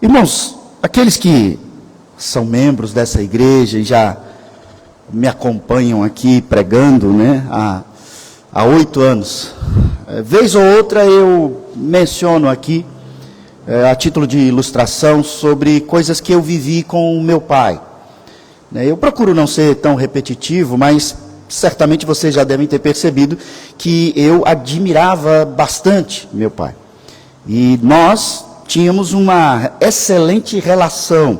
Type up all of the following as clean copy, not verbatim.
Irmãos, aqueles que são membros dessa igreja e já me acompanham aqui pregando, né, há 8 anos, vez ou outra eu menciono aqui, a título de ilustração, sobre coisas que eu vivi com o meu pai. Eu procuro não ser tão repetitivo, mas certamente vocês já devem ter percebido que eu admirava bastante meu pai. E nós tínhamos uma excelente relação.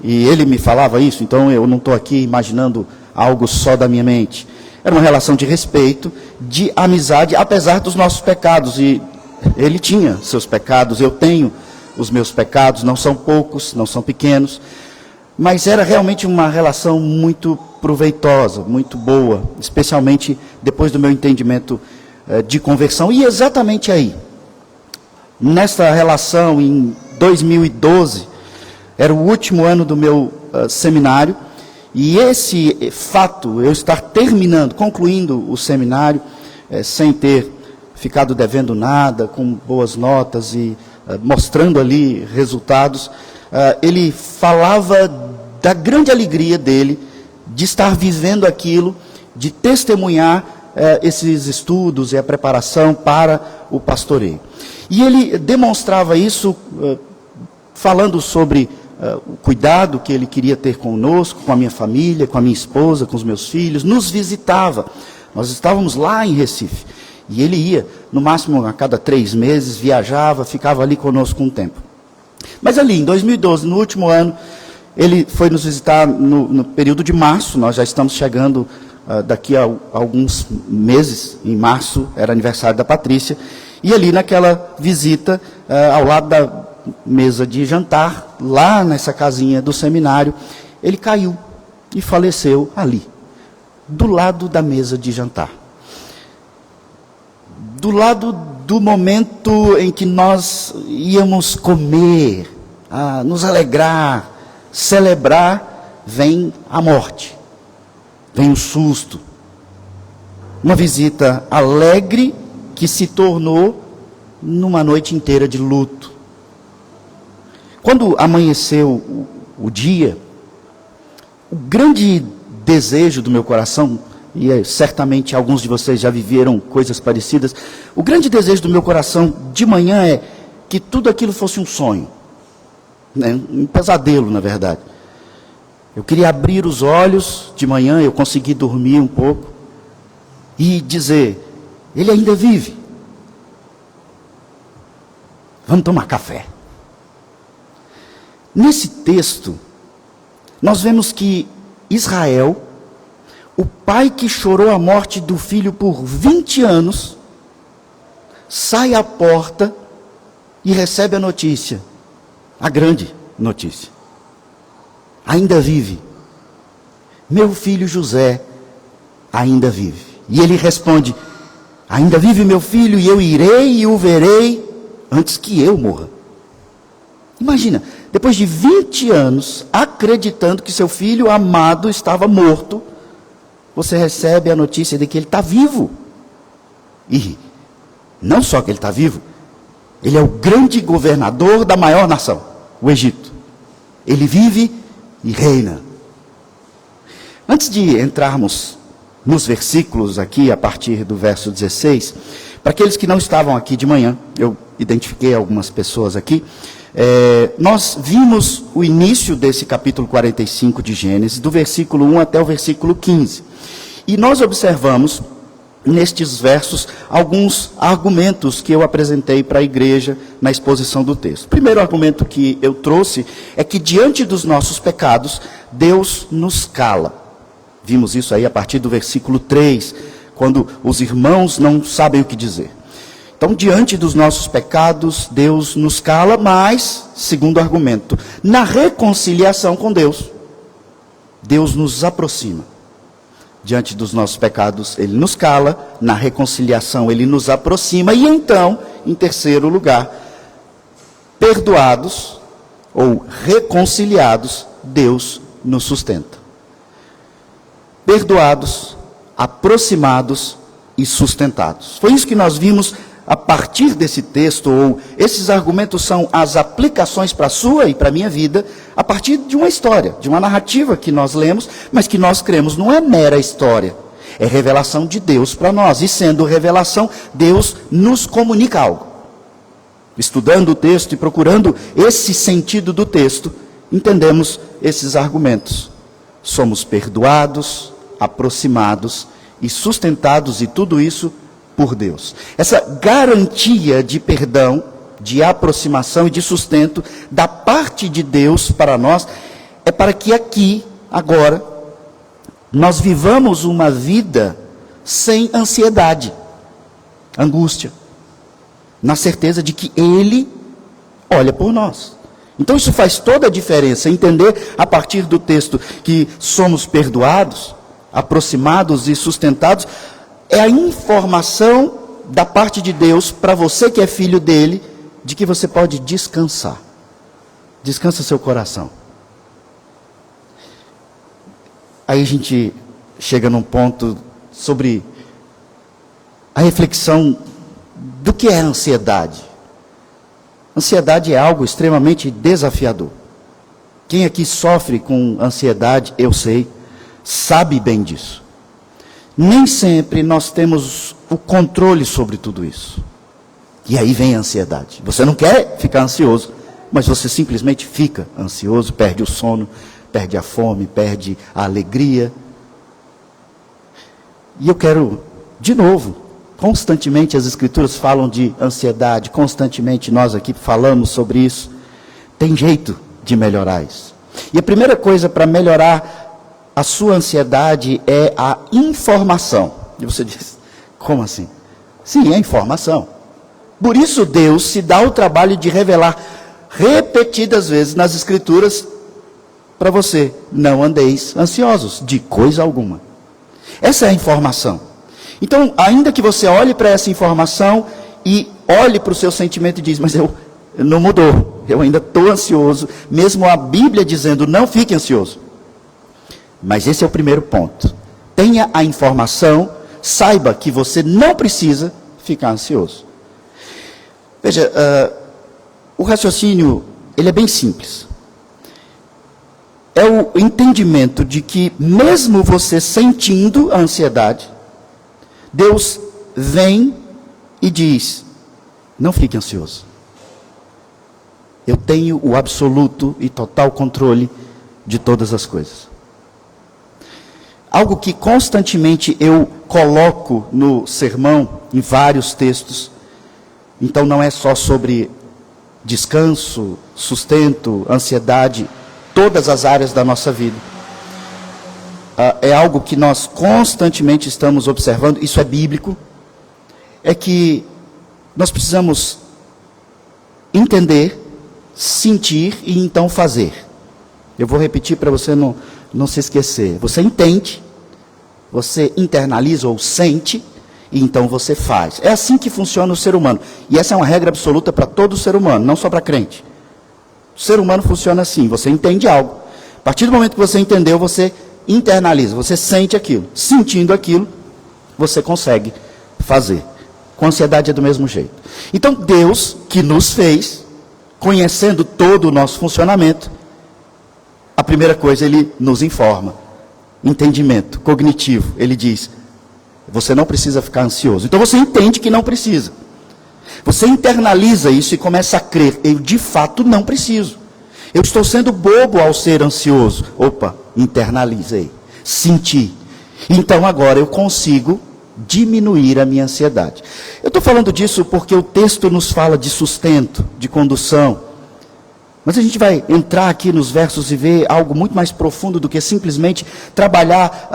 E ele me falava isso, então eu não estou aqui imaginando algo só da minha mente. Era uma relação de respeito, de amizade, apesar dos nossos pecados. E ele tinha seus pecados, eu tenho os meus pecados, não são poucos, não são pequenos. Mas era realmente uma relação muito proveitosa, muito boa, especialmente depois do meu entendimento de conversão. E exatamente aí, nesta relação, em 2012, era o último ano do meu seminário, e esse fato, eu estar terminando, concluindo o seminário, sem ter ficado devendo nada, com boas notas e mostrando ali resultados, ele falava da grande alegria dele de estar vivendo aquilo, de testemunhar esses estudos e a preparação para o pastoreio. E ele demonstrava isso falando sobre o cuidado que ele queria ter conosco, com a minha família, com a minha esposa, com os meus filhos, nos visitava. Nós estávamos lá em Recife, e ele ia, no máximo a cada 3 meses, viajava, ficava ali conosco um tempo. Mas ali, em 2012, no último ano, ele foi nos visitar no período de março. Nós já estamos chegando daqui a alguns meses, em março, era aniversário da Patrícia, e ali naquela visita, ao lado da mesa de jantar, lá nessa casinha do seminário, ele caiu e faleceu ali, do lado da mesa de jantar. Do lado do momento em que nós íamos comer, nos alegrar, celebrar, vem a morte, vem o susto. Uma visita alegre que se tornou numa noite inteira de luto. Quando amanheceu o dia, o grande desejo do meu coração, e certamente alguns de vocês já viveram coisas parecidas, o grande desejo do meu coração de manhã é que tudo aquilo fosse um sonho, né? Um pesadelo, na verdade. Eu queria abrir os olhos de manhã, eu consegui dormir um pouco, e dizer, ele ainda vive. Vamos tomar café. Nesse texto, nós vemos que Israel, o pai que chorou a morte do filho por 20 anos, sai à porta e recebe a notícia, a grande notícia. Ainda vive. Meu filho José ainda vive. E ele responde, ainda vive meu filho, e eu irei e o verei antes que eu morra. Imagina, depois de 20 anos, acreditando que seu filho amado estava morto, você recebe a notícia de que ele está vivo. E não só que ele está vivo, ele é o grande governador da maior nação, o Egito. Ele vive e reina. Antes de entrarmos nos versículos aqui, a partir do verso 16, para aqueles que não estavam aqui de manhã, eu identifiquei algumas pessoas aqui, nós vimos o início desse capítulo 45 de Gênesis, do versículo 1 até o versículo 15. E nós observamos, nestes versos, alguns argumentos que eu apresentei para a igreja na exposição do texto. O primeiro argumento que eu trouxe é que diante dos nossos pecados, Deus nos cala. Vimos isso aí a partir do versículo 3, quando os irmãos não sabem o que dizer. Então, diante dos nossos pecados, Deus nos cala, mas, segundo argumento, na reconciliação com Deus, Deus nos aproxima. Diante dos nossos pecados, Ele nos cala, na reconciliação Ele nos aproxima, e então, em terceiro lugar, perdoados ou reconciliados, Deus nos sustenta. Perdoados, aproximados e sustentados. Foi isso que nós vimos a partir desse texto, ou esses argumentos são as aplicações para a sua e para a minha vida, a partir de uma história, de uma narrativa que nós lemos, mas que nós cremos não é mera história, é revelação de Deus para nós. E sendo revelação, Deus nos comunica algo. Estudando o texto e procurando esse sentido do texto, entendemos esses argumentos. Somos perdoados, aproximados e sustentados, e tudo isso por Deus. Essa garantia de perdão, de aproximação e de sustento da parte de Deus para nós, é para que aqui, agora, nós vivamos uma vida sem ansiedade, angústia, na certeza de que Ele olha por nós. Então isso faz toda a diferença, entender a partir do texto que somos perdoados, aproximados e sustentados, é a informação da parte de Deus para você que é filho dele, de que você pode descansar. Descansa seu coração. Aí a gente chega num ponto sobre a reflexão do que é ansiedade. Ansiedade é algo extremamente desafiador. Quem aqui sofre com ansiedade, eu sei, sabe bem disso. Nem sempre nós temos o controle sobre tudo isso. E aí vem a ansiedade. Você não quer ficar ansioso, mas você simplesmente fica ansioso, perde o sono, perde a fome, perde a alegria. E eu quero, de novo, constantemente as Escrituras falam de ansiedade, constantemente nós aqui falamos sobre isso. Tem jeito de melhorar isso. E a primeira coisa para melhorar a sua ansiedade é a informação. E você diz, como assim? Sim, é informação. Por isso Deus se dá o trabalho de revelar repetidas vezes nas Escrituras para você: não andeis ansiosos de coisa alguma. Essa é a informação. Então, ainda que você olhe para essa informação e olhe para o seu sentimento e diz, mas eu não mudou, eu ainda estou ansioso, mesmo a Bíblia dizendo, não fique ansioso. Mas esse é o primeiro ponto. Tenha a informação, saiba que você não precisa ficar ansioso. Veja, o raciocínio, ele é bem simples. É o entendimento de que, mesmo você sentindo a ansiedade, Deus vem e diz, não fique ansioso. Eu tenho o absoluto e total controle de todas as coisas. Algo que constantemente eu coloco no sermão, em vários textos. Então não é só sobre descanso, sustento, ansiedade, todas as áreas da nossa vida. É algo que nós constantemente estamos observando, isso é bíblico, é que nós precisamos entender, sentir e então fazer. Eu vou repetir para você não se esquecer. Você entende, você internaliza ou sente, e então você faz. É assim que funciona o ser humano. E essa é uma regra absoluta para todo ser humano, não só para crente. O ser humano funciona assim, você entende algo. A partir do momento que você entendeu, você internaliza, você sente aquilo. Sentindo aquilo, você consegue fazer. Com ansiedade é do mesmo jeito. Então Deus, que nos fez, conhecendo todo o nosso funcionamento, a primeira coisa, Ele nos informa. Entendimento cognitivo. Ele diz, você não precisa ficar ansioso. Então você entende que não precisa. Você internaliza isso e começa a crer, eu de fato não preciso. Eu estou sendo bobo ao ser ansioso. Opa, internalizei, senti. Então agora eu consigo diminuir a minha ansiedade. Eu estou falando disso porque o texto nos fala de sustento, de condução. Mas a gente vai entrar aqui nos versos e ver algo muito mais profundo do que simplesmente trabalhar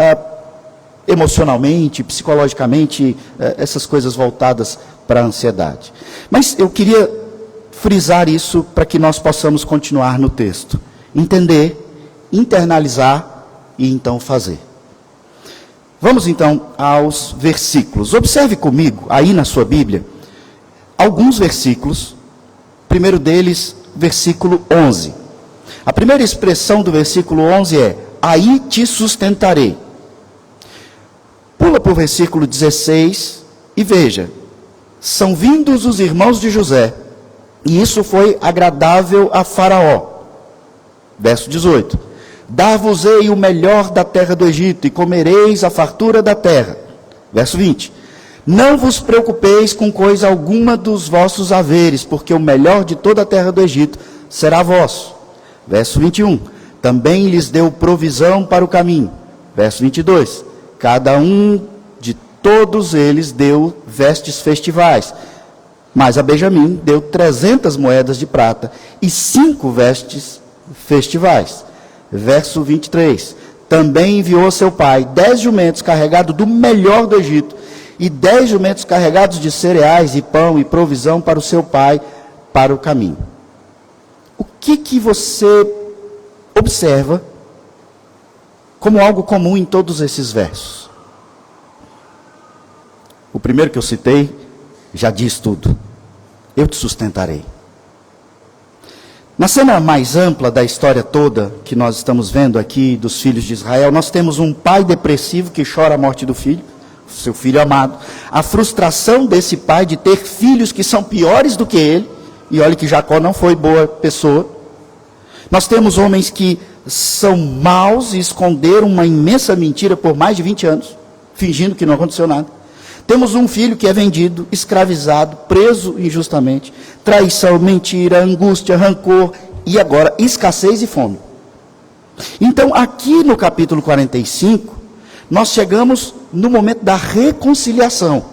emocionalmente, psicologicamente, essas coisas voltadas para a ansiedade. Mas eu queria frisar isso para que nós possamos continuar no texto. Entender, internalizar e então fazer. Vamos então aos versículos. Observe comigo, aí na sua Bíblia, alguns versículos. O primeiro deles, versículo 11. A primeira expressão do versículo 11 é, aí te sustentarei. Pula para o versículo 16 e veja, são vindos os irmãos de José, e isso foi agradável a Faraó. Verso 18. Dar-vos-ei o melhor da terra do Egito, e comereis a fartura da terra. Verso 20. Não vos preocupeis com coisa alguma dos vossos haveres, porque o melhor de toda a terra do Egito será vosso. Verso 21. Também lhes deu provisão para o caminho. Verso 22. Cada um de todos eles deu vestes festivais. Mas a Benjamim deu 300 moedas de prata e 5 vestes festivais. Verso 23. Também enviou seu pai 10 jumentos carregados do melhor do Egito, e 10 jumentos carregados de cereais e pão e provisão para o seu pai para o caminho. O que você observa como algo comum em todos esses versos? O primeiro que eu citei já diz tudo. Eu te sustentarei. Na cena mais ampla da história toda que nós estamos vendo aqui dos filhos de Israel, nós temos um pai depressivo que chora a morte do filho, seu filho amado. A frustração desse pai de ter filhos que são piores do que ele. E olha que Jacó não foi boa pessoa. Nós temos homens que são maus e esconderam uma imensa mentira por mais de 20 anos, fingindo que não aconteceu nada. Temos um filho que é vendido, escravizado, preso injustamente. Traição, mentira, angústia, rancor e agora escassez e fome. Então aqui no capítulo 45, nós chegamos no momento da reconciliação.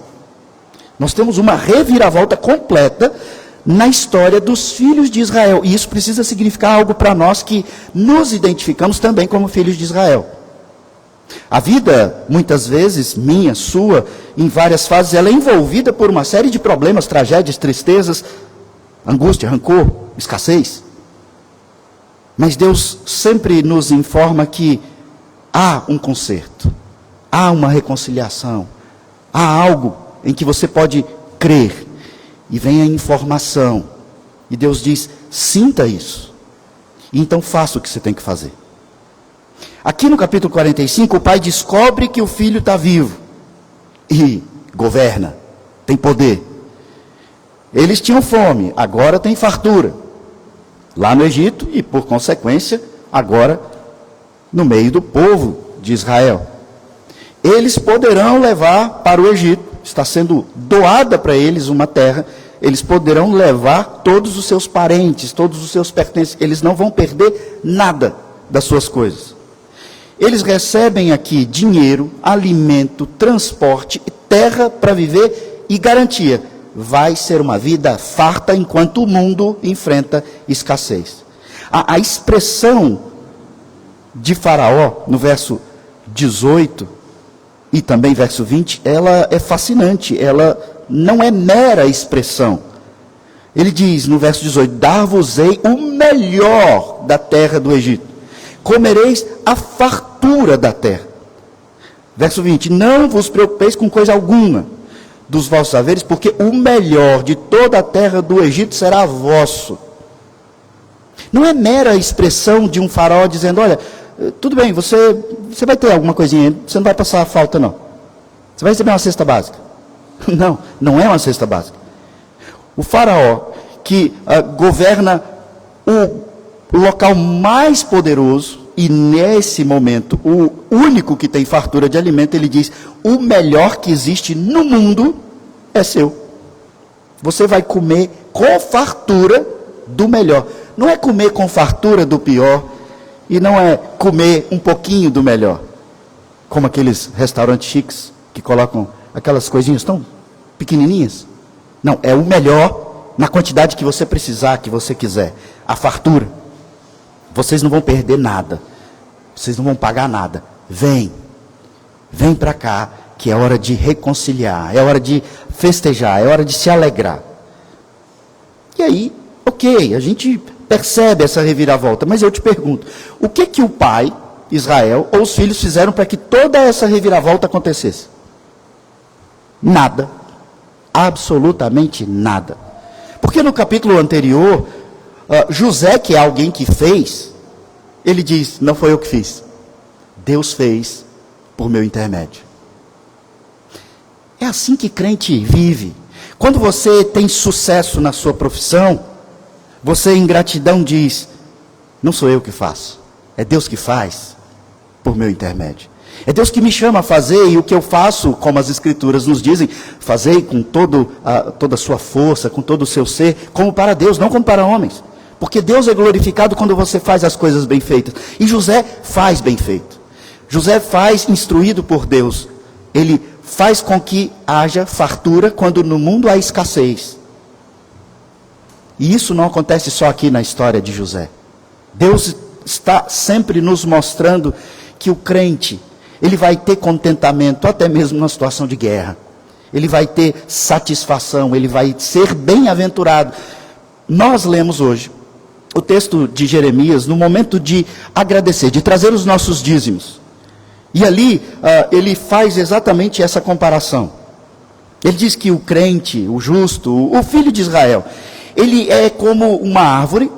Nós temos uma reviravolta completa na história dos filhos de Israel. E isso precisa significar algo para nós que nos identificamos também como filhos de Israel. A vida, muitas vezes, minha, sua, em várias fases, ela é envolvida por uma série de problemas, tragédias, tristezas, angústia, rancor, escassez. Mas Deus sempre nos informa que há um conserto, há uma reconciliação, há algo em que você pode crer. E vem a informação. E Deus diz, sinta isso. E então faça o que você tem que fazer. Aqui no capítulo 45, o pai descobre que o filho está vivo. E governa, tem poder. Eles tinham fome, agora tem fartura. Lá no Egito e, por consequência, agora no meio do povo de Israel. Eles poderão levar para o Egito, está sendo doada para eles uma terra, eles poderão levar todos os seus parentes, todos os seus pertences, eles não vão perder nada das suas coisas. Eles recebem aqui dinheiro, alimento, transporte, terra para viver e garantia. Vai ser uma vida farta enquanto o mundo enfrenta escassez. A expressão de Faraó, no verso 18 e também verso 20, ela é fascinante, ela não é mera expressão. Ele diz no verso 18, dar-vos-ei o melhor da terra do Egito. Comereis a fartura da terra. Verso 20, não vos preocupeis com coisa alguma dos vossos haveres, porque o melhor de toda a terra do Egito será vosso. Não é mera expressão de um faraó dizendo, olha, tudo bem, você vai ter alguma coisinha, você não vai passar falta não. Você vai receber uma cesta básica. Não, não é uma cesta básica. O faraó que governa o local mais poderoso, e nesse momento, o único que tem fartura de alimento, ele diz, o melhor que existe no mundo é seu. Você vai comer com fartura do melhor. Não é comer com fartura do pior, e não é comer um pouquinho do melhor. Como aqueles restaurantes chiques, que colocam aquelas coisinhas tão pequenininhas. Não, é o melhor na quantidade que você precisar, que você quiser. A fartura. Vocês não vão perder nada. Vocês não vão pagar nada. Vem para cá, que é hora de reconciliar, é hora de festejar, é hora de se alegrar. E aí, ok, a gente percebe essa reviravolta, mas eu te pergunto, o que o pai, Israel, ou os filhos fizeram para que toda essa reviravolta acontecesse? Nada. Absolutamente nada. Porque no capítulo anterior, José, que é alguém que fez, ele diz, não foi eu que fiz. Deus fez por meu intermédio. É assim que crente vive. Quando você tem sucesso na sua profissão, você em gratidão diz: não sou eu que faço, é Deus que faz por meu intermédio. É Deus que me chama a fazer, e o que eu faço, como as Escrituras nos dizem, fazei com toda a sua força, com todo o seu ser, como para Deus, não como para homens. Porque Deus é glorificado quando você faz as coisas bem feitas. E José faz bem feito. José faz instruído por Deus. Ele faz com que haja fartura quando no mundo há escassez. E isso não acontece só aqui na história de José. Deus está sempre nos mostrando que o crente, ele vai ter contentamento até mesmo numa situação de guerra. Ele vai ter satisfação, ele vai ser bem-aventurado. Nós lemos hoje o texto de Jeremias no momento de agradecer, de trazer os nossos dízimos. E ali ele faz exatamente essa comparação. Ele diz que o crente, o justo, o filho de Israel, ele é como uma árvore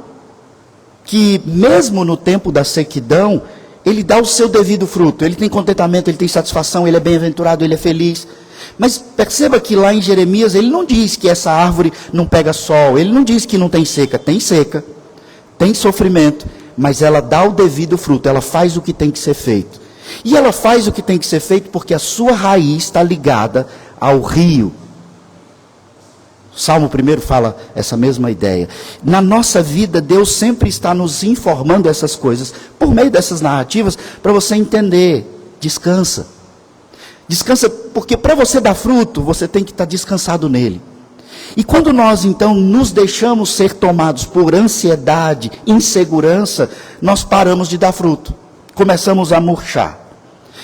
que mesmo no tempo da sequidão, ele dá o seu devido fruto. Ele tem contentamento, ele tem satisfação, ele é bem-aventurado, ele é feliz. Mas perceba que lá em Jeremias, ele não diz que essa árvore não pega sol, ele não diz que não tem seca, tem sofrimento, mas ela dá o devido fruto, ela faz o que tem que ser feito. E ela faz o que tem que ser feito porque a sua raiz está ligada ao rio. O Salmo 1 fala essa mesma ideia. Na nossa vida, Deus sempre está nos informando essas coisas, por meio dessas narrativas, para você entender. Descansa. Descansa, porque para você dar fruto, você tem que estar descansado nele. E quando nós então nos deixamos ser tomados por ansiedade, insegurança, nós paramos de dar fruto. Começamos a murchar.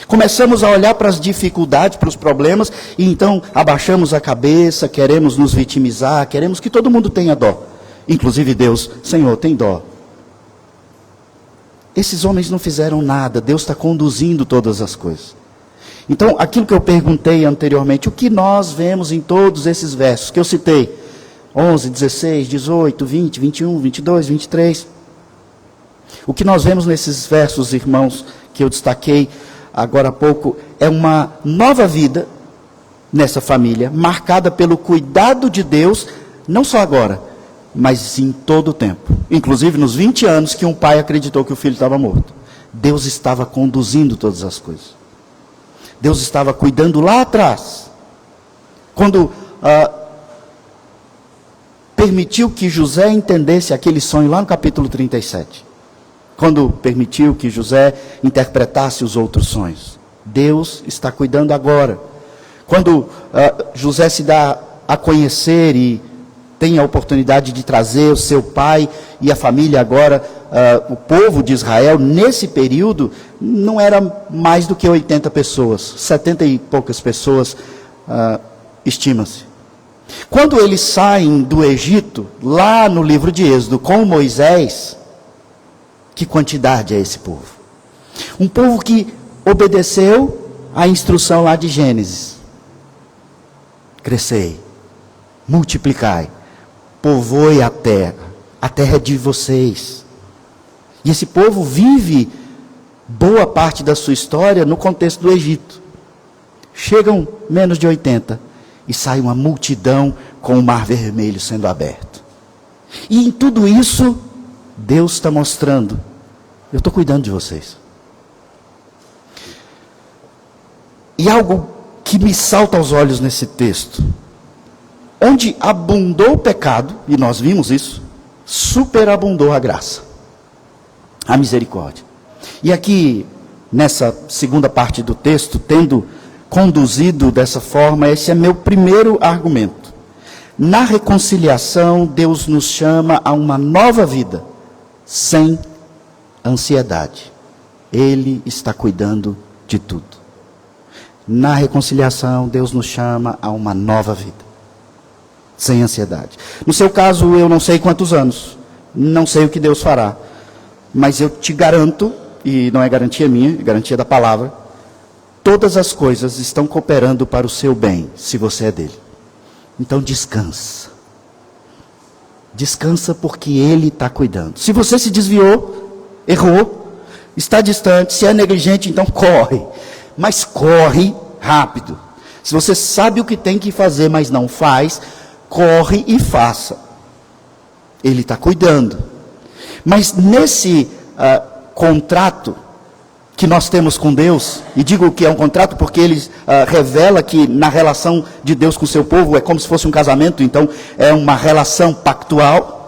Começamos a olhar para as dificuldades, para os problemas, e então abaixamos a cabeça, queremos nos vitimizar, queremos que todo mundo tenha dó. Inclusive Deus, Senhor, tem dó. Esses homens não fizeram nada, Deus está conduzindo todas as coisas. Então, aquilo que eu perguntei anteriormente, o que nós vemos em todos esses versos que eu citei, 11, 16, 18, 20, 21, 22, 23, o que nós vemos nesses versos, irmãos, que eu destaquei agora há pouco, é uma nova vida nessa família, marcada pelo cuidado de Deus, não só agora, mas em todo o tempo. Inclusive nos 20 anos que um pai acreditou que o filho estava morto. Deus estava conduzindo todas as coisas. Deus estava cuidando lá atrás. Quando permitiu que José entendesse aquele sonho lá no capítulo 37. Quando permitiu que José interpretasse os outros sonhos. Deus está cuidando agora. Quando José se dá a conhecer e tem a oportunidade de trazer o seu pai e a família agora, o povo de Israel, nesse período, não era mais do que 80 pessoas, 70 e poucas pessoas, estima-se. Quando eles saem do Egito, lá no livro de Êxodo, com Moisés, que quantidade é esse povo? Um povo que obedeceu à instrução lá de Gênesis. Crescei, multiplicai, povoai a terra é de vocês. E esse povo vive boa parte da sua história no contexto do Egito. Chegam menos de 80 e sai uma multidão com o Mar Vermelho sendo aberto. E em tudo isso, Deus está mostrando, eu estou cuidando de vocês. E algo que me salta aos olhos nesse texto, onde abundou o pecado, e nós vimos isso, superabundou a graça, a misericórdia. E aqui, nessa segunda parte do texto, tendo conduzido dessa forma, esse é meu primeiro argumento. Na reconciliação, Deus nos chama a uma nova vida, sem ansiedade. Ele está cuidando de tudo. Na reconciliação, Deus nos chama a uma nova vida, sem ansiedade. No seu caso, eu não sei quantos anos, não sei o que Deus fará, mas eu te garanto, e não é garantia minha, é garantia da palavra, todas as coisas estão cooperando para o seu bem, se você é dele. Então descansa. Descansa porque Ele está cuidando. Se você se desviou, errou, está distante, se é negligente, então corre. Mas corre rápido. Se você sabe o que tem que fazer, mas não faz, corre e faça. Ele está cuidando. Mas nesse contrato que nós temos com Deus, e digo que é um contrato porque ele revela que na relação de Deus com o seu povo é como se fosse um casamento, então é uma relação pactual.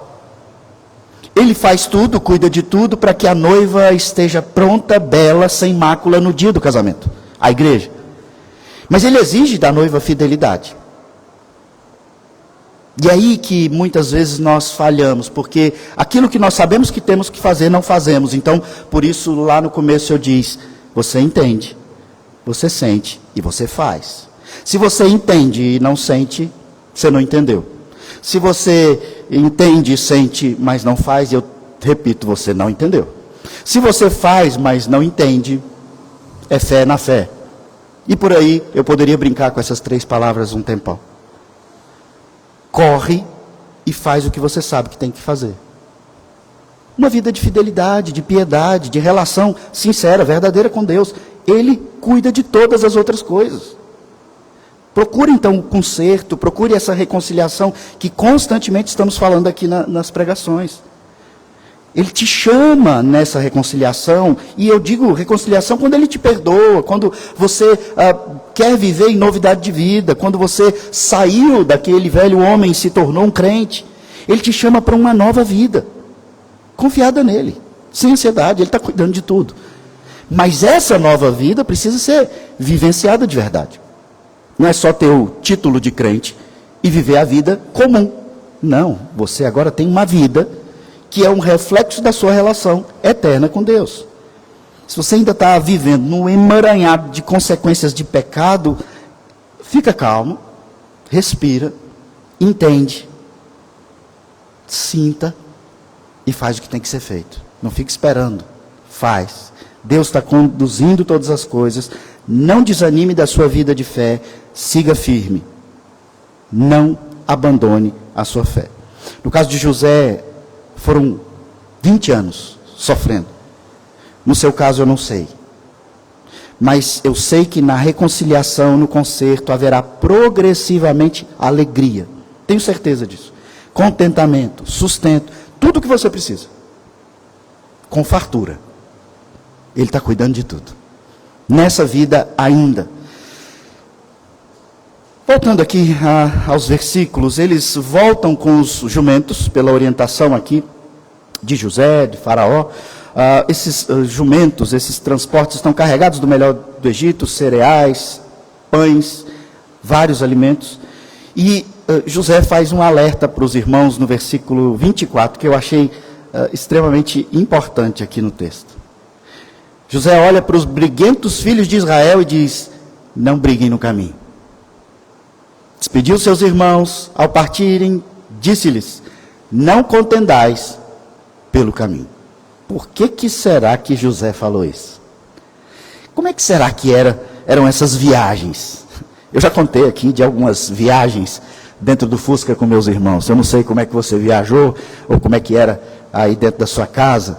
Ele faz tudo, cuida de tudo para que a noiva esteja pronta, bela, sem mácula no dia do casamento, a igreja. Mas ele exige da noiva fidelidade. E é aí que muitas vezes nós falhamos, porque aquilo que nós sabemos que temos que fazer, não fazemos. Então, por isso lá no começo eu disse, você entende, você sente e você faz. Se você entende e não sente, você não entendeu. Se você entende e sente, mas não faz, eu repito, você não entendeu. Se você faz, mas não entende, é fé na fé. E por aí eu poderia brincar com essas 3 palavras um tempão. Corre e faz o que você sabe que tem que fazer. Uma vida de fidelidade, de piedade, de relação sincera, verdadeira com Deus. Ele cuida de todas as outras coisas. Procure então o conserto, procure essa reconciliação que constantemente estamos falando aqui nas pregações. Ele te chama nessa reconciliação, e eu digo reconciliação quando ele te perdoa, quando você quer viver em novidade de vida, quando você saiu daquele velho homem e se tornou um crente. Ele te chama para uma nova vida, confiada nele, sem ansiedade, ele está cuidando de tudo. Mas essa nova vida precisa ser vivenciada de verdade. Não é só ter o título de crente e viver a vida comum. Não, você agora tem uma vida que é um reflexo da sua relação eterna com Deus. Se você ainda está vivendo num emaranhado de consequências de pecado, fica calmo, respira, entende, sinta e faz o que tem que ser feito. Não fique esperando, faz. Deus está conduzindo todas as coisas. Não desanime da sua vida de fé, siga firme. Não abandone a sua fé. No caso de José, foram 20 anos sofrendo. No seu caso eu não sei. Mas eu sei que na reconciliação, no conserto, haverá progressivamente alegria. Tenho certeza disso. Contentamento, sustento, tudo o que você precisa. Com fartura. Ele está cuidando de tudo. Nessa vida ainda. Voltando aqui aos versículos, eles voltam com os jumentos, pela orientação aqui de José, de Faraó. Esses jumentos, esses transportes estão carregados do melhor do Egito, cereais, pães, vários alimentos. E José faz um alerta para os irmãos no versículo 24, que eu achei extremamente importante aqui no texto. José olha para os briguentos filhos de Israel e diz, não briguem no caminho. Despediu seus irmãos, ao partirem, disse-lhes, não contendais pelo caminho. Por que será que José falou isso? Como é que será que eram essas viagens? Eu já contei aqui de algumas viagens dentro do Fusca com meus irmãos. Eu não sei como é que você viajou, ou como é que era aí dentro da sua casa.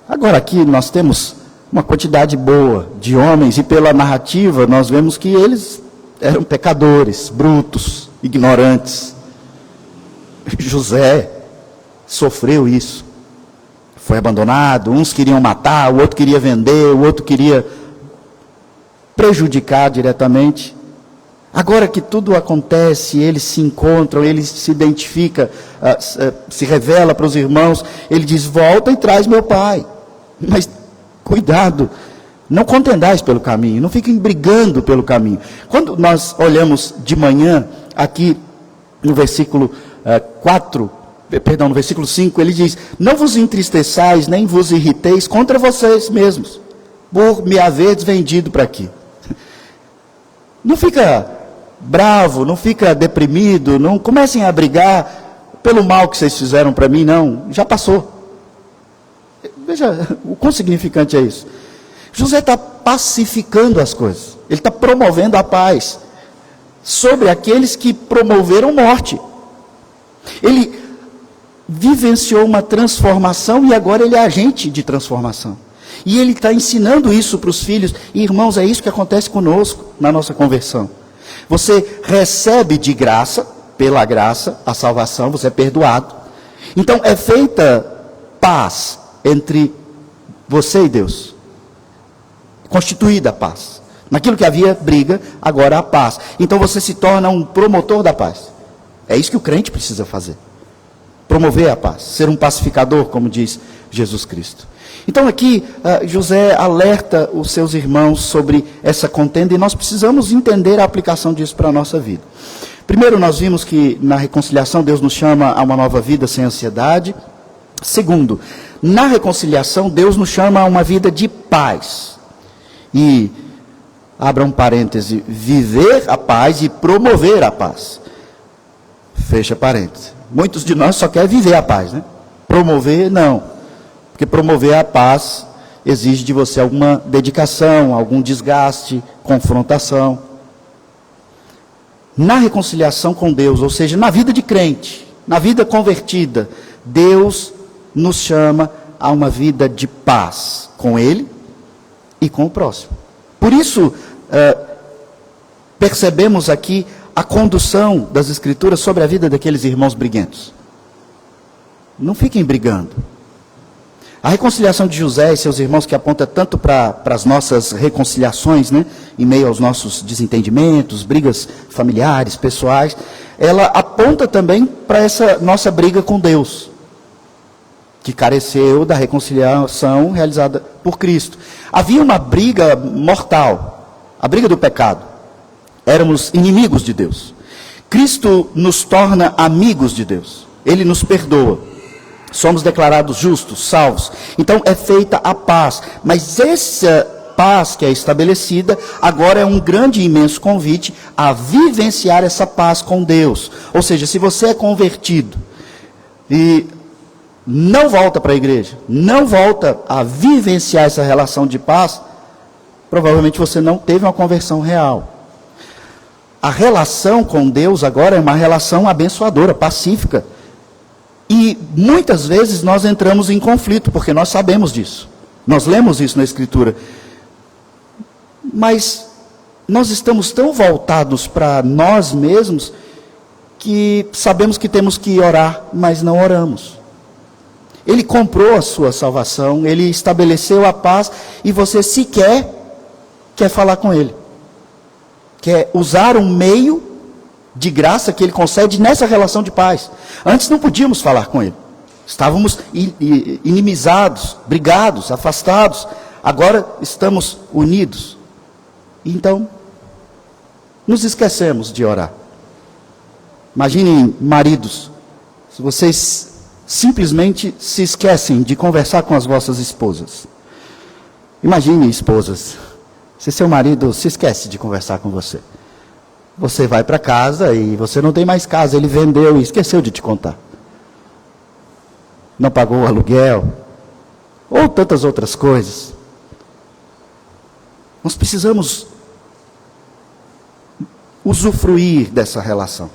Agora aqui nós temos uma quantidade boa de homens, e pela narrativa nós vemos que eles eram pecadores, brutos, ignorantes. José sofreu isso. Foi abandonado, uns queriam matar, o outro queria vender, o outro queria prejudicar diretamente. Agora que tudo acontece, eles se encontram, ele se identifica, se revela para os irmãos, ele diz, volta e traz meu pai. Mas cuidado, não contendais pelo caminho, não fiquem brigando pelo caminho. Quando nós olhamos de manhã, aqui no versículo 5, ele diz, não vos entristeçais, nem vos irriteis contra vocês mesmos, por me haverdes vendido para aqui. Não fica bravo, não fica deprimido, não comecem a brigar pelo mal que vocês fizeram para mim, não, já passou. Veja o quão significante é isso. José está pacificando as coisas, ele está promovendo a paz sobre aqueles que promoveram morte. Ele vivenciou uma transformação e agora ele é agente de transformação. E ele está ensinando isso para os filhos. E irmãos, é isso que acontece conosco na nossa conversão. Você recebe de graça pela graça, a salvação, você é perdoado. Então é feita paz entre você e Deus. Constituída a paz. Naquilo que havia briga, agora há paz. Então você se torna um promotor da paz. É isso que o crente precisa fazer. Promover a paz. Ser um pacificador, como diz Jesus Cristo. Então aqui José alerta os seus irmãos sobre essa contenda e nós precisamos entender a aplicação disso para a nossa vida. Primeiro, nós vimos que na reconciliação Deus nos chama a uma nova vida sem ansiedade. Segundo, na reconciliação Deus nos chama a uma vida de paz. E, abra um parêntese, viver a paz e promover a paz. Fecha parêntese. Muitos de nós só querem viver a paz, né? Promover, não. Porque promover a paz exige de você alguma dedicação, algum desgaste, confrontação. Na reconciliação com Deus, ou seja, na vida de crente, na vida convertida, Deus nos chama a uma vida de paz com Ele e com o próximo. Por isso, percebemos aqui a condução das Escrituras sobre a vida daqueles irmãos briguentos. Não fiquem brigando. A reconciliação de José e seus irmãos, que aponta tanto para as nossas reconciliações, né, em meio aos nossos desentendimentos, brigas familiares, pessoais, ela aponta também para essa nossa briga com Deus, que careceu da reconciliação realizada por Cristo. Havia uma briga mortal, a briga do pecado. Éramos inimigos de Deus. Cristo nos torna amigos de Deus. Ele nos perdoa. Somos declarados justos, salvos. Então é feita a paz. Mas essa paz que é estabelecida, agora é um grande e imenso convite a vivenciar essa paz com Deus. Ou seja, se você é convertido e não volta para a igreja, não volta a vivenciar essa relação de paz, provavelmente você não teve uma conversão real. A relação com Deus agora é uma relação abençoadora, pacífica. E muitas vezes nós entramos em conflito, porque nós sabemos disso. Nós lemos isso na Escritura. Mas nós estamos tão voltados para nós mesmos, que sabemos que temos que orar, mas não oramos. Ele comprou a sua salvação, Ele estabeleceu a paz, e você sequer quer falar com Ele. Quer usar um meio de graça que Ele concede nessa relação de paz. Antes não podíamos falar com Ele. Estávamos inimizados, brigados, afastados. Agora estamos unidos. Então, nos esquecemos de orar. Imaginem maridos, se vocês simplesmente se esquecem de conversar com as vossas esposas. Imagine esposas, se seu marido se esquece de conversar com você. Você vai para casa e você não tem mais casa, ele vendeu e esqueceu de te contar. Não pagou o aluguel, ou tantas outras coisas. Nós precisamos usufruir dessa relação.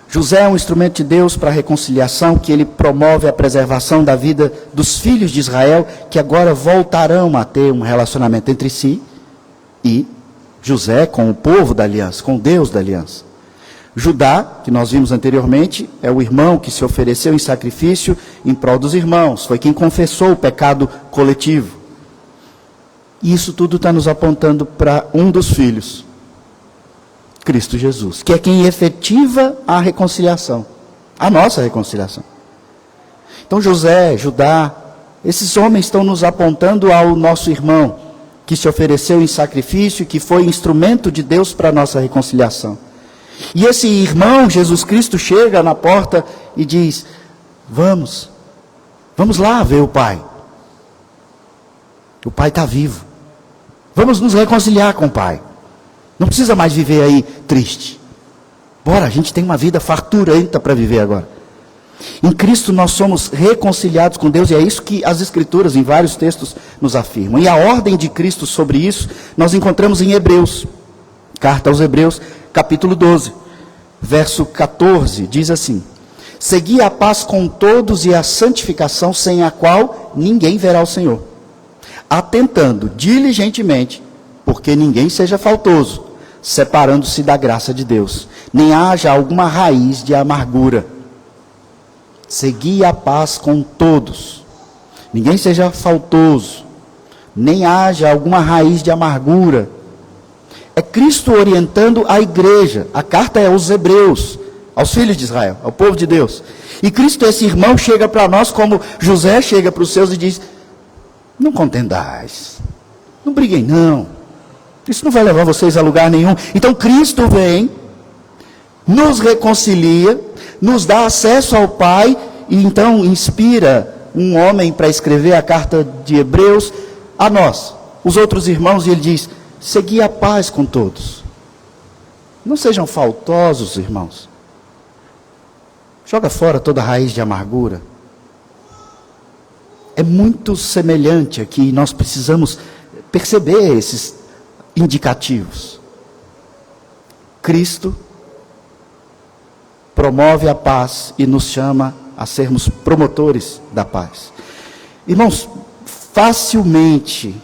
José é um instrumento de Deus para a reconciliação, que ele promove a preservação da vida dos filhos de Israel, que agora voltarão a ter um relacionamento entre si e José com o povo da aliança, com Deus da aliança. Judá, que nós vimos anteriormente, é o irmão que se ofereceu em sacrifício em prol dos irmãos. Foi quem confessou o pecado coletivo. E isso tudo está nos apontando para um dos filhos, Cristo Jesus, que é quem efetiva a reconciliação, a nossa reconciliação. Então José, Judá, esses homens estão nos apontando ao nosso irmão, que se ofereceu em sacrifício, que foi instrumento de Deus para a nossa reconciliação. E esse irmão, Jesus Cristo, chega na porta e diz: vamos lá ver o Pai. O Pai está vivo. Vamos nos reconciliar com o Pai. Não precisa mais viver aí triste. Bora, a gente tem uma vida farturenta para viver agora. Em Cristo nós somos reconciliados com Deus, e é isso que as Escrituras, em vários textos, nos afirmam. E a ordem de Cristo sobre isso, nós encontramos em Hebreus. Carta aos Hebreus, capítulo 12, verso 14, diz assim: segui a paz com todos e a santificação, sem a qual ninguém verá o Senhor. Atentando diligentemente, porque ninguém seja faltoso, separando-se da graça de Deus, nem haja alguma raiz de amargura. Segui a paz com todos. Ninguém seja faltoso, nem haja alguma raiz de amargura. É Cristo orientando a igreja. A carta é aos hebreus, aos filhos de Israel, ao povo de Deus. E Cristo, esse irmão, chega para nós como José chega para os seus e diz: não contendais, não briguem não, isso não vai levar vocês a lugar nenhum. Então Cristo vem, nos reconcilia, nos dá acesso ao Pai, e então inspira um homem para escrever a carta de Hebreus a nós, os outros irmãos, e ele diz: segui a paz com todos. Não sejam faltosos, irmãos. Joga fora toda raiz de amargura. É muito semelhante aqui, nós precisamos perceber esses indicativos. Cristo promove a paz e nos chama a sermos promotores da paz. Irmãos, facilmente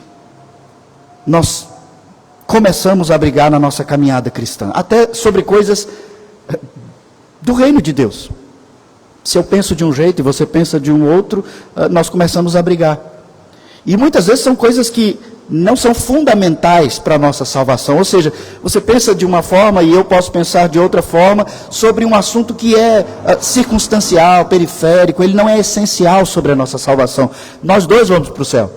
nós começamos a brigar na nossa caminhada cristã, até sobre coisas do reino de Deus. Se eu penso de um jeito e você pensa de um outro, nós começamos a brigar. E muitas vezes são coisas que não são fundamentais para a nossa salvação. Ou seja, você pensa de uma forma e eu posso pensar de outra forma sobre um assunto que é circunstancial, periférico, ele não é essencial sobre a nossa salvação. Nós dois vamos para o céu.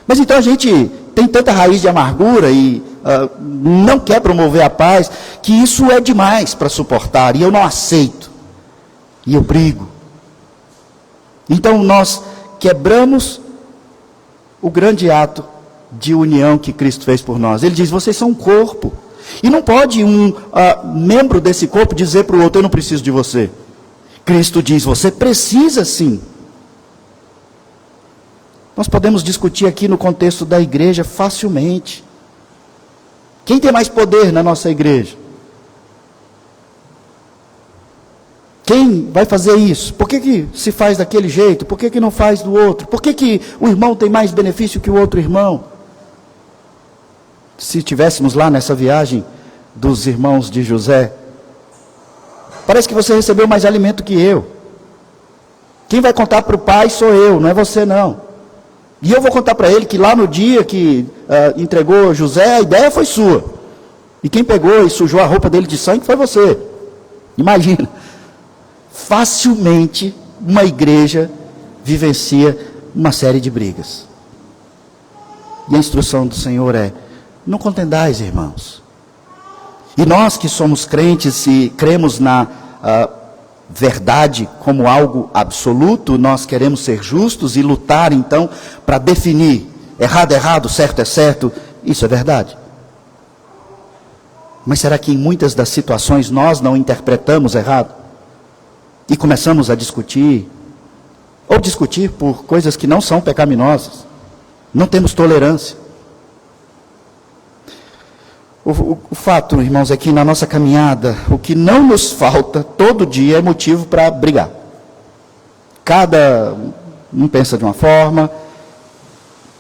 Mas então a gente tem tanta raiz de amargura e não quer promover a paz, que isso é demais para suportar, e eu não aceito. E eu brigo. Então nós quebramos o grande ato de união que Cristo fez por nós. Ele diz: vocês são um corpo. E não pode um membro desse corpo dizer para o outro: eu não preciso de você. Cristo diz: você precisa sim. Nós podemos discutir aqui no contexto da igreja facilmente. Quem tem mais poder na nossa igreja? Quem vai fazer isso? Por que se faz daquele jeito? Por que não faz do outro? Por que o irmão tem mais benefício que o outro irmão? Se tivéssemos lá nessa viagem dos irmãos de José, parece que você recebeu mais alimento que eu. Quem vai contar para o pai sou eu, não é você não. E eu vou contar para ele que lá no dia que entregou José, a ideia foi sua. E quem pegou e sujou a roupa dele de sangue foi você. Imagina. Facilmente uma igreja vivencia uma série de brigas. E a instrução do Senhor é: não contendais, irmãos. E nós que somos crentes e cremos na verdade como algo absoluto, nós queremos ser justos e lutar então para definir errado é errado, certo é certo. Isso é verdade. Mas será que em muitas das situações nós não interpretamos errado? E começamos a discutir, ou discutir por coisas que não são pecaminosas. Não temos tolerância. O fato, irmãos, é que na nossa caminhada, o que não nos falta todo dia é motivo para brigar. Cada um pensa de uma forma,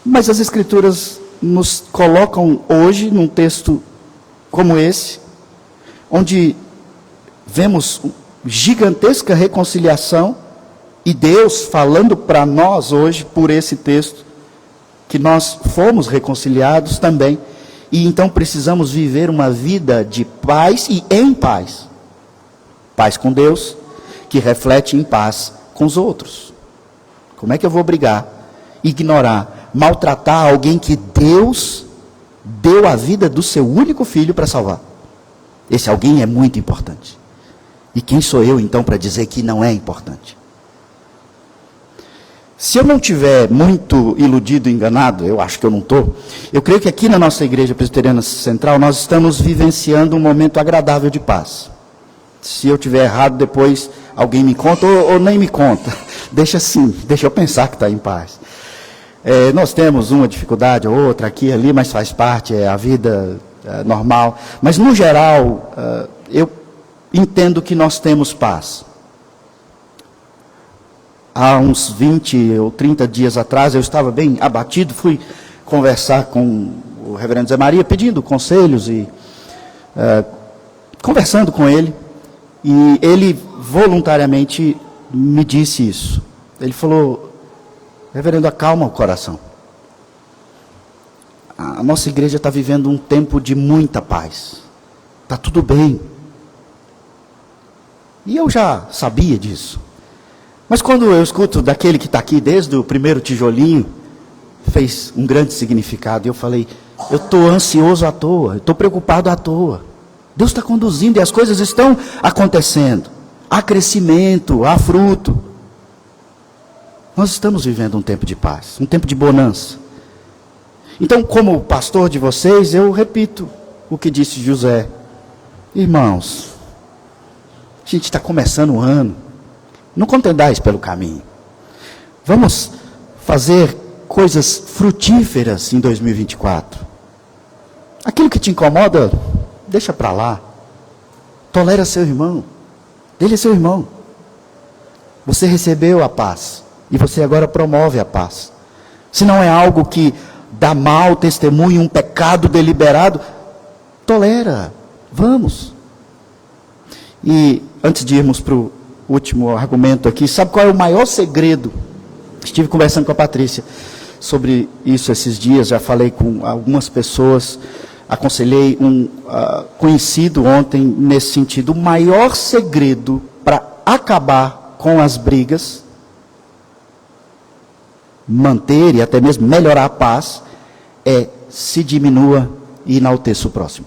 mas as Escrituras nos colocam hoje num texto como esse, onde vemos gigantesca reconciliação, e Deus falando para nós hoje, por esse texto, que nós fomos reconciliados também, e então precisamos viver uma vida de paz e em paz. Paz com Deus, que reflete em paz com os outros. Como é que eu vou brigar, ignorar, maltratar alguém que Deus deu a vida do seu único filho para salvar? Esse alguém é muito importante. E quem sou eu, então, para dizer que não é importante? Se eu não tiver muito iludido, enganado, eu acho que eu não estou, eu creio que aqui na nossa Igreja Presbiteriana Central, nós estamos vivenciando um momento agradável de paz. Se eu tiver errado, depois alguém me conta, ou nem me conta. Deixa assim, deixa eu pensar que está em paz. Nós temos uma dificuldade ou outra aqui e ali, mas faz parte, é a vida normal. Mas, no geral, eu entendo que nós temos paz. Há uns 20 ou 30 dias atrás, eu estava bem abatido, fui conversar com o reverendo Zé Maria, pedindo conselhos, e conversando com ele, e ele voluntariamente me disse isso. Ele falou: reverendo, acalma o coração. A nossa igreja está vivendo um tempo de muita paz. Está tudo bem. E eu já sabia disso. Mas quando eu escuto daquele que está aqui desde o primeiro tijolinho, fez um grande significado. E eu falei: eu estou ansioso à toa, eu estou preocupado à toa. Deus está conduzindo e as coisas estão acontecendo. Há crescimento, há fruto. Nós estamos vivendo um tempo de paz, um tempo de bonança. Então, como pastor de vocês, eu repito o que disse José. Irmãos, a gente está começando o ano. Não contendais pelo caminho. Vamos fazer coisas frutíferas em 2024. Aquilo que te incomoda, deixa para lá. Tolera seu irmão. Ele é seu irmão. Você recebeu a paz. E você agora promove a paz. Se não é algo que dá mau testemunho, um pecado deliberado, tolera. Vamos. E antes de irmos para o último argumento aqui, sabe qual é o maior segredo? Estive conversando com a Patrícia sobre isso esses dias, já falei com algumas pessoas, aconselhei um conhecido ontem nesse sentido. O maior segredo para acabar com as brigas, manter e até mesmo melhorar a paz, é se diminua e enalteça o próximo.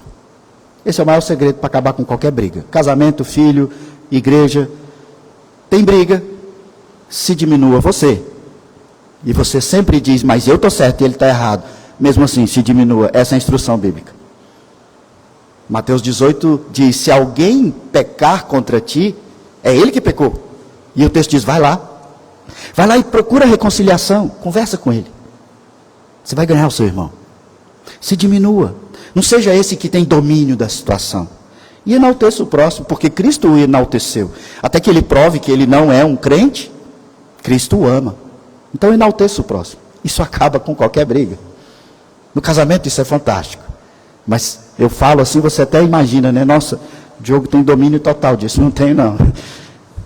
Esse é o maior segredo para acabar com qualquer briga. Casamento, filho, igreja. Tem briga, se diminua você. E você sempre diz: mas eu estou certo e ele está errado. Mesmo assim, se diminua. Essa é a instrução bíblica. Mateus 18 diz: se alguém pecar contra ti, é ele que pecou. E o texto diz: vai lá. Vai lá e procura reconciliação. Conversa com ele. Você vai ganhar o seu irmão. Se diminua. Não seja esse que tem domínio da situação. E enalteça o próximo, porque Cristo o enalteceu. Até que ele prove que ele não é um crente, Cristo o ama. Então enalteça o próximo. Isso acaba com qualquer briga. No casamento isso é fantástico. Mas eu falo assim, você até imagina, né? Nossa, o Diogo tem domínio total disso. Não tenho, não.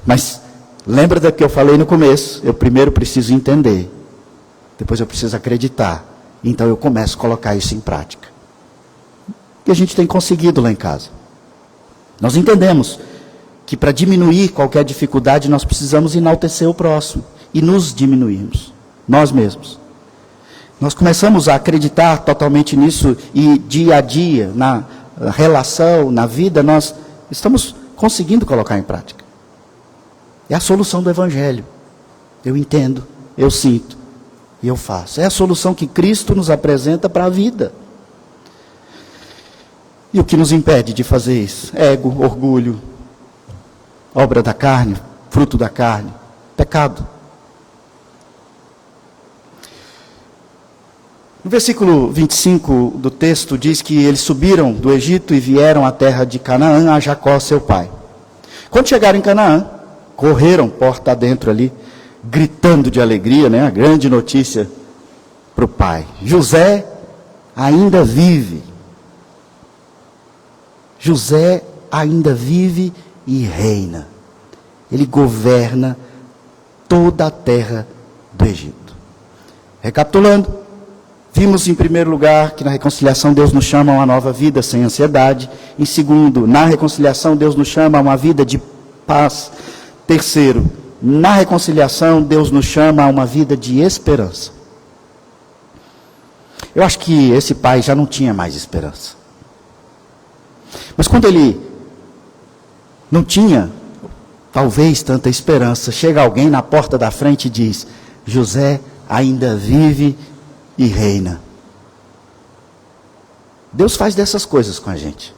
Mas lembra do que eu falei no começo? Eu primeiro preciso entender. Depois eu preciso acreditar. Então eu começo a colocar isso em prática. E a gente tem conseguido lá em casa. Nós entendemos que para diminuir qualquer dificuldade, nós precisamos enaltecer o próximo. E nos diminuirmos. Nós mesmos. Nós começamos a acreditar totalmente nisso. E dia a dia, na relação, na vida, nós estamos conseguindo colocar em prática. É a solução do Evangelho. Eu entendo, eu sinto e eu faço. É a solução que Cristo nos apresenta para a vida. E o que nos impede de fazer isso? Ego, orgulho, obra da carne, fruto da carne, pecado. No versículo 25 do texto diz que eles subiram do Egito e vieram à terra de Canaã, a Jacó, seu pai. Quando chegaram em Canaã, correram porta adentro ali, gritando de alegria, né? A grande notícia para o pai: José ainda vive. José ainda vive e reina. Ele governa toda a terra do Egito. Recapitulando, vimos em primeiro lugar que na reconciliação Deus nos chama a uma nova vida sem ansiedade. Em segundo, na reconciliação Deus nos chama a uma vida de paz. Terceiro, na reconciliação Deus nos chama a uma vida de esperança. Eu acho que esse pai já não tinha mais esperança. Mas quando ele não tinha, talvez, tanta esperança, chega alguém na porta da frente e diz: José ainda vive e reina. Deus faz dessas coisas com a gente.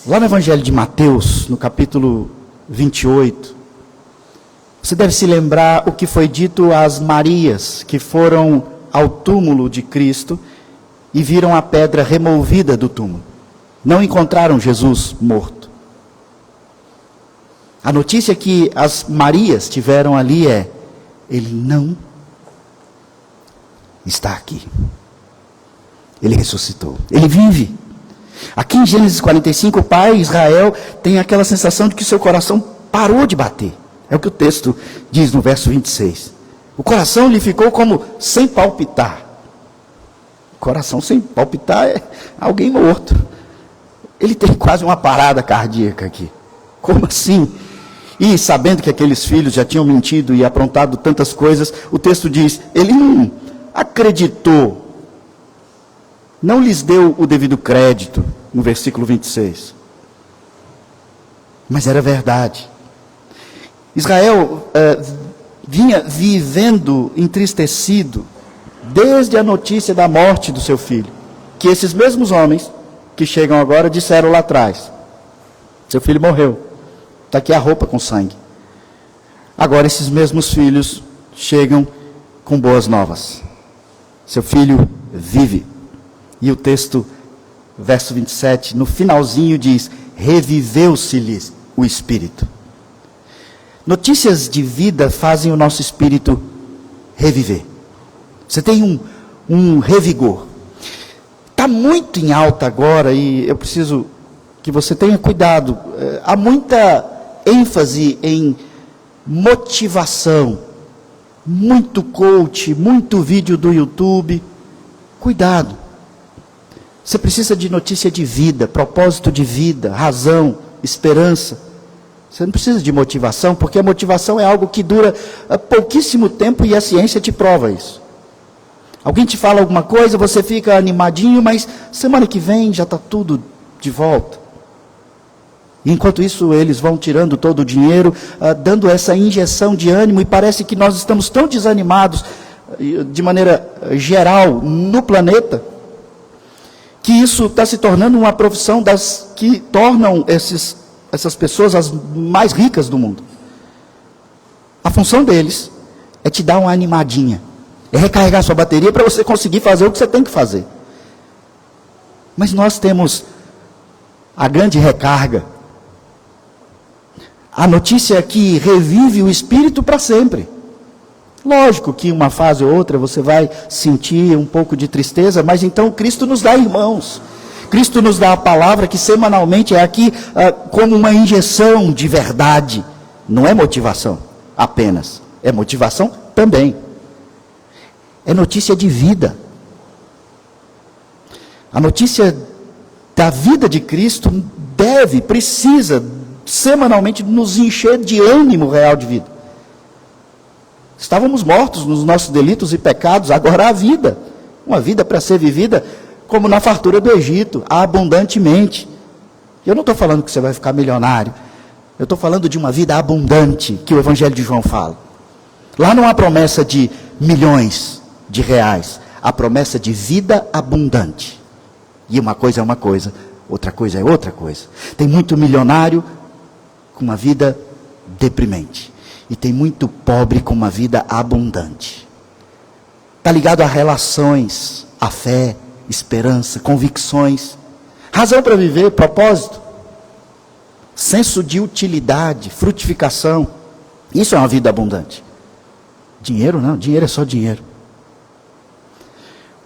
Lá no Evangelho de Mateus, no capítulo 28, você deve se lembrar o que foi dito às Marias, que foram ao túmulo de Cristo e viram a pedra removida do túmulo. Não encontraram Jesus morto. A notícia que as Marias tiveram ali é: ele não está aqui. ele ressuscitou. Ele vive. Aqui em Gênesis 45, o pai Israel tem aquela sensação de que seu coração parou de bater. É o que o texto diz no verso 26. O coração lhe ficou como sem palpitar. O coração sem palpitar é alguém morto. Ele tem quase uma parada cardíaca aqui. Como assim? E sabendo que aqueles filhos já tinham mentido e aprontado tantas coisas, o texto diz, ele não acreditou, não lhes deu o devido crédito, no versículo 26. Mas era verdade. Israel vinha vivendo entristecido, desde a notícia da morte do seu filho, que esses mesmos homens, que chegam agora, disseram lá atrás, seu filho morreu, está aqui a roupa com sangue. Agora esses mesmos filhos chegam com boas novas. Seu filho vive. E o texto, verso 27, no finalzinho diz, reviveu-se-lhes o espírito. Notícias de vida fazem o nosso espírito reviver. Você tem um revigor. Está muito em alta agora e eu preciso que você tenha cuidado. Há muita ênfase em motivação, muito coach, muito vídeo do YouTube. Cuidado. Você precisa de notícia de vida, propósito de vida, razão, esperança. Você não precisa de motivação, porque a motivação é algo que dura pouquíssimo tempo e a ciência te prova isso. Alguém te fala alguma coisa, você fica animadinho, mas semana que vem já está tudo de volta. E enquanto isso, eles vão tirando todo o dinheiro, dando essa injeção de ânimo, e parece que nós estamos tão desanimados, de maneira geral, no planeta, que isso está se tornando uma profissão das que tornam essas pessoas as mais ricas do mundo. A função deles é te dar uma animadinha, é recarregar sua bateria para você conseguir fazer o que você tem que fazer. Mas nós temos a grande recarga, a notícia que revive o espírito para sempre. Lógico que uma fase ou outra você vai sentir um pouco de tristeza, mas então Cristo nos dá irmãos. Cristo nos dá a palavra que semanalmente é aqui como uma injeção de verdade. Não é motivação apenas, é motivação também. É notícia de vida. A notícia da vida de Cristo precisa semanalmente nos encher de ânimo real de vida. Estávamos mortos nos nossos delitos e pecados, agora há vida. Uma vida para ser vivida como na fartura do Egito, abundantemente. Eu não estou falando que você vai ficar milionário. Eu estou falando de uma vida abundante, que o Evangelho de João fala. Lá não há promessa de milhões de reais. Há promessa de vida abundante. E uma coisa é uma coisa, outra coisa é outra coisa. Tem muito milionário com uma vida deprimente. E tem muito pobre com uma vida abundante. Está ligado a relações, a fé, esperança, convicções, razão para viver, propósito, senso de utilidade, frutificação. Isso é uma vida abundante. Dinheiro não, dinheiro é só dinheiro.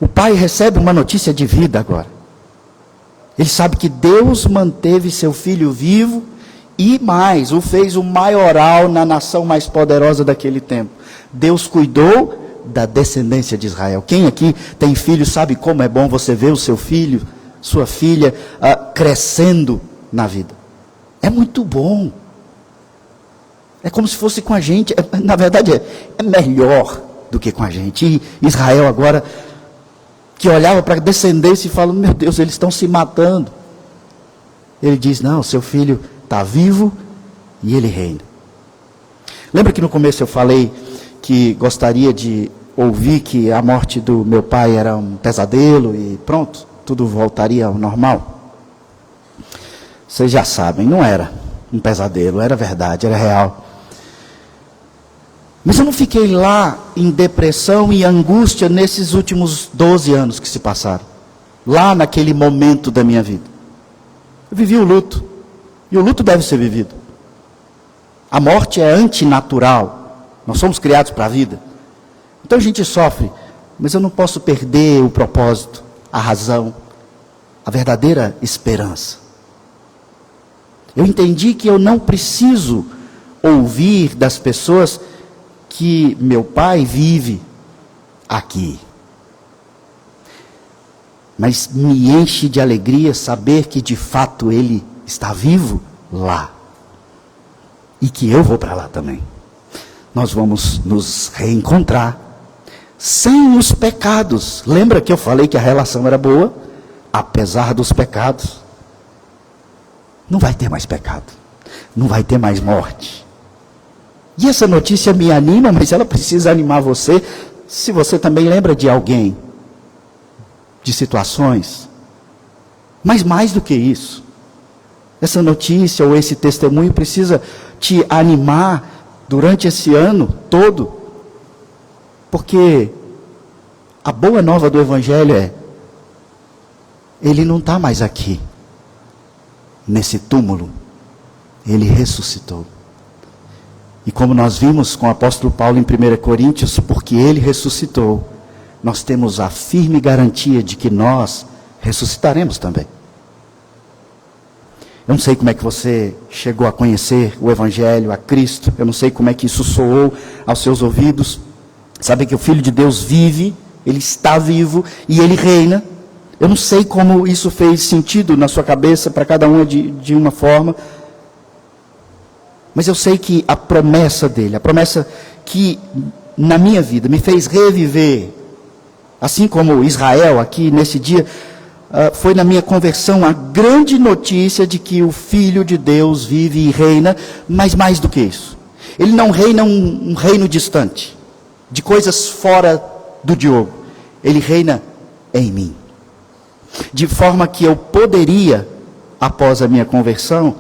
O pai recebe uma notícia de vida agora. Ele sabe que Deus manteve seu filho vivo e mais, o fez o maioral na nação mais poderosa daquele tempo. Deus cuidou da descendência de Israel. Quem aqui tem filho sabe como é bom você ver o seu filho, sua filha crescendo na vida. É muito bom. É como se fosse com a gente. Na verdade é melhor do que com a gente. E Israel agora, que olhava para a descendência e falava, meu Deus, eles estão se matando. Ele diz, não, seu filho está vivo e ele reina. Lembra que no começo eu falei que gostaria de ouvir que a morte do meu pai era um pesadelo e pronto, tudo voltaria ao normal? Vocês já sabem, não era um pesadelo, era verdade, era real. Mas eu não fiquei lá em depressão e angústia nesses últimos 12 anos que se passaram. Lá naquele momento da minha vida. Eu vivi o luto. E o luto deve ser vivido. A morte é antinatural. Nós somos criados para a vida. Então a gente sofre, mas eu não posso perder o propósito, a razão, a verdadeira esperança. Eu entendi que eu não preciso ouvir das pessoas que meu pai vive aqui. Mas me enche de alegria saber que de fato ele está vivo lá. E que eu vou para lá também. Nós vamos nos reencontrar sem os pecados. Lembra que eu falei que a relação era boa? Apesar dos pecados. Não vai ter mais pecado. Não vai ter mais morte. E essa notícia me anima, mas ela precisa animar você. Se você também lembra de alguém, de situações. Mas mais do que isso, essa notícia ou esse testemunho precisa te animar durante esse ano todo. Porque a boa nova do Evangelho é: ele não está mais aqui, nesse túmulo. Ele ressuscitou. E como nós vimos com o apóstolo Paulo em 1 Coríntios, porque ele ressuscitou, nós temos a firme garantia de que nós ressuscitaremos também. Eu não sei como é que você chegou a conhecer o Evangelho, a Cristo. Eu não sei como é que isso soou aos seus ouvidos. Sabe que o Filho de Deus vive, ele está vivo e ele reina. Eu não sei como isso fez sentido na sua cabeça, para cada um de uma forma. Mas eu sei que a promessa dele, a promessa que na minha vida me fez reviver, assim como Israel aqui nesse dia, foi na minha conversão a grande notícia de que o Filho de Deus vive e reina, mas mais do que isso. Ele não reina um reino distante, de coisas fora do Diogo. Ele reina em mim. De forma que eu poderia, após a minha conversão,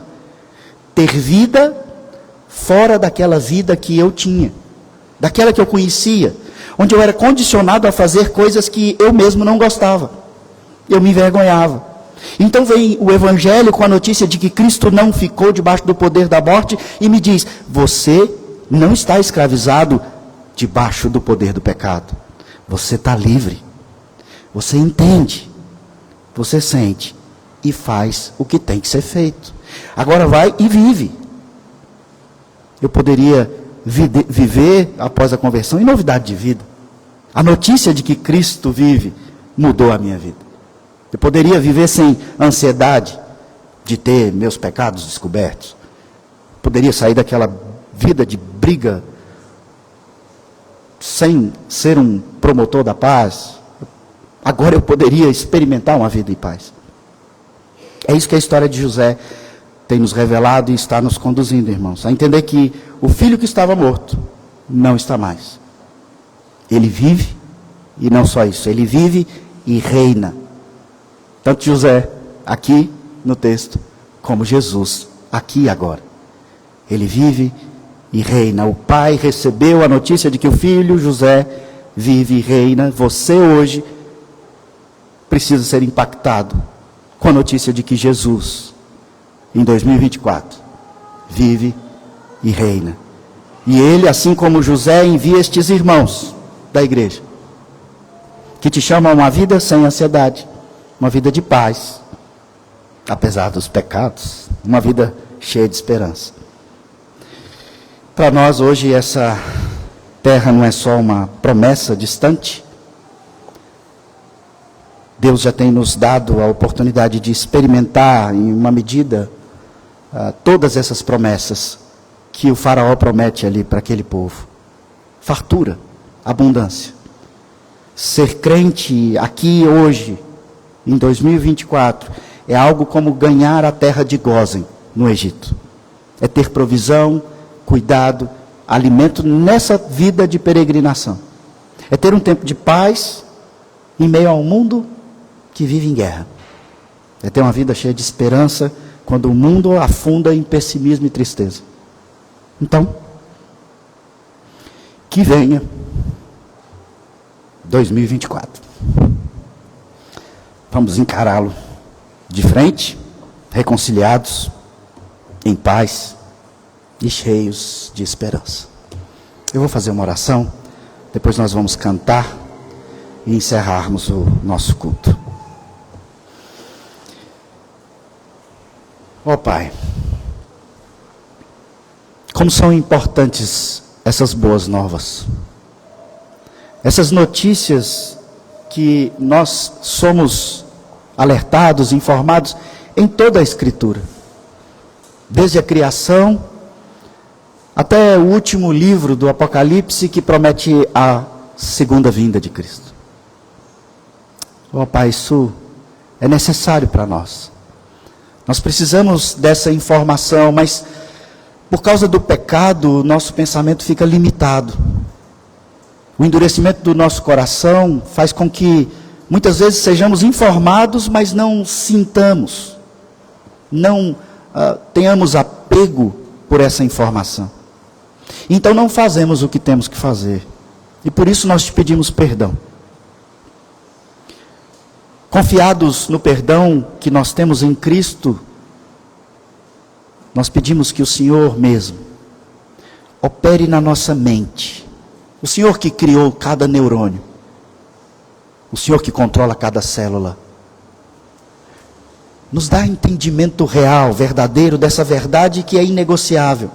ter vida fora daquela vida que eu tinha, daquela que eu conhecia, onde eu era condicionado a fazer coisas que eu mesmo não gostava. Eu me envergonhava. Então vem o Evangelho com a notícia de que Cristo não ficou debaixo do poder da morte e me diz: você não está escravizado debaixo do poder do pecado. Você está livre. Você entende. Você sente e faz o que tem que ser feito. Agora vai e vive. Eu poderia viver após a conversão em novidade de vida. A notícia de que Cristo vive mudou a minha vida. Eu poderia viver sem ansiedade de ter meus pecados descobertos. Poderia sair daquela vida de briga sem ser um promotor da paz. Agora eu poderia experimentar uma vida em paz. É isso que a história de José tem nos revelado e está nos conduzindo, irmãos, a entender que o filho que estava morto não está mais. Ele vive, e não só isso, ele vive e reina. Tanto José, aqui no texto, como Jesus, aqui e agora. Ele vive e reina. O pai recebeu a notícia de que o filho, José, vive e reina. Você hoje precisa ser impactado com a notícia de que Jesus, em 2024, vive e reina. E ele, assim como José, envia estes irmãos da igreja, que te chamam a uma vida sem ansiedade, uma vida de paz, apesar dos pecados, uma vida cheia de esperança. Para nós hoje essa terra não é só uma promessa distante. Deus já tem nos dado a oportunidade de experimentar em uma medida todas essas promessas que o faraó promete ali para aquele povo. Fartura, abundância. Ser crente aqui hoje, em 2024, é algo como ganhar a terra de Gósen, no Egito. É ter provisão, cuidado, alimento nessa vida de peregrinação. É ter um tempo de paz em meio a um mundo que vive em guerra. É ter uma vida cheia de esperança quando o mundo afunda em pessimismo e tristeza. Então, que venha 2024. Vamos encará-lo de frente, reconciliados, em paz e cheios de esperança. Eu vou fazer uma oração, depois nós vamos cantar e encerrarmos o nosso culto. Ó Pai, como são importantes essas boas novas. Essas notícias que nós somos alertados, informados em toda a Escritura. Desde a criação até o último livro do Apocalipse, que promete a segunda vinda de Cristo. Ó Pai, isso é necessário para nós. Nós precisamos dessa informação, mas por causa do pecado, o nosso pensamento fica limitado. O endurecimento do nosso coração faz com que muitas vezes sejamos informados, mas não sintamos, não tenhamos apego por essa informação. Então não fazemos o que temos que fazer. E por isso nós te pedimos perdão. Confiados no perdão que nós temos em Cristo, nós pedimos que o Senhor mesmo opere na nossa mente. O Senhor que criou cada neurônio. O Senhor que controla cada célula. Nos dá entendimento real, verdadeiro, dessa verdade que é inegociável.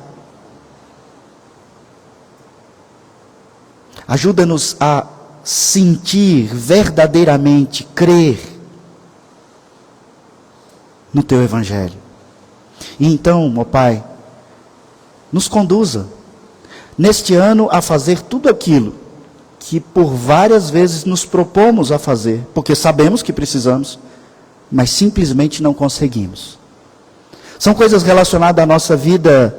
Ajuda-nos a sentir verdadeiramente, crer no Teu Evangelho. E então, ó Pai, nos conduza neste ano a fazer tudo aquilo que por várias vezes nos propomos a fazer, porque sabemos que precisamos, mas simplesmente não conseguimos. São coisas relacionadas à nossa vida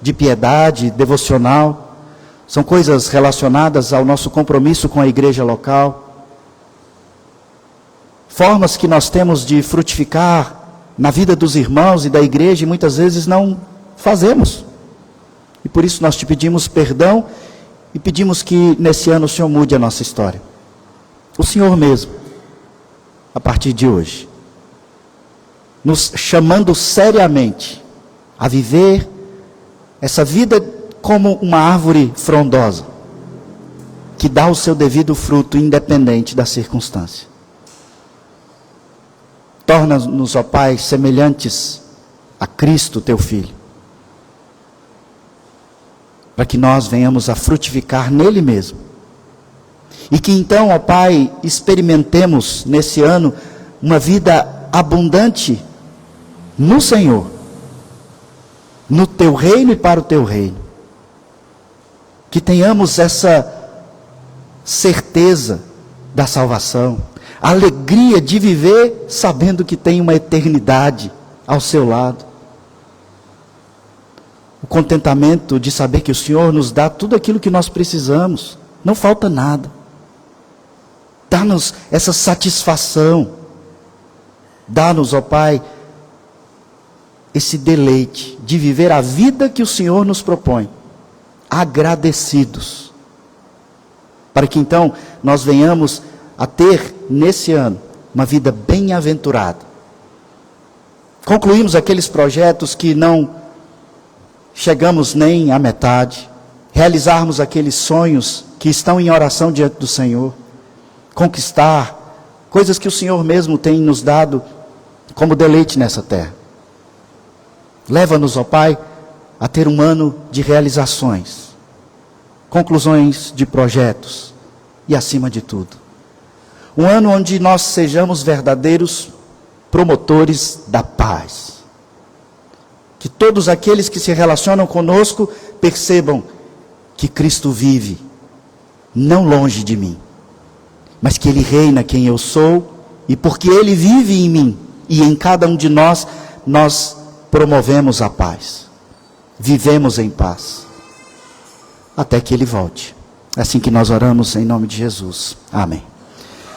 de piedade, devocional, são coisas relacionadas ao nosso compromisso com a igreja local, formas que nós temos de frutificar na vida dos irmãos e da igreja, e muitas vezes não fazemos. E por isso nós te pedimos perdão e pedimos que nesse ano o Senhor mude a nossa história. O Senhor mesmo, a partir de hoje, nos chamando seriamente a viver essa vida como uma árvore frondosa, que dá o seu devido fruto independente da circunstância. Torna-nos, ó Pai, semelhantes a Cristo, Teu Filho, para que nós venhamos a frutificar nele mesmo. E que então, ó Pai, experimentemos nesse ano uma vida abundante no Senhor, no Teu reino e para o Teu reino. Que tenhamos essa certeza da salvação, a alegria de viver sabendo que tem uma eternidade ao seu lado. O contentamento de saber que o Senhor nos dá tudo aquilo que nós precisamos. Não falta nada. Dá-nos essa satisfação. Dá-nos, ó Pai, esse deleite de viver a vida que o Senhor nos propõe. Agradecidos. Para que então nós venhamos a ter nesse ano uma vida bem-aventurada. Concluímos aqueles projetos que não chegamos nem à metade, realizarmos aqueles sonhos que estão em oração diante do Senhor, conquistar coisas que o Senhor mesmo tem nos dado como deleite nessa terra. Leva-nos, ó Pai, a ter um ano de realizações, conclusões de projetos e, acima de tudo, um ano onde nós sejamos verdadeiros promotores da paz. Que todos aqueles que se relacionam conosco percebam que Cristo vive, não longe de mim, mas que Ele reina quem eu sou, e porque Ele vive em mim e em cada um de nós, nós promovemos a paz, vivemos em paz, até que Ele volte. É assim que nós oramos em nome de Jesus. Amém.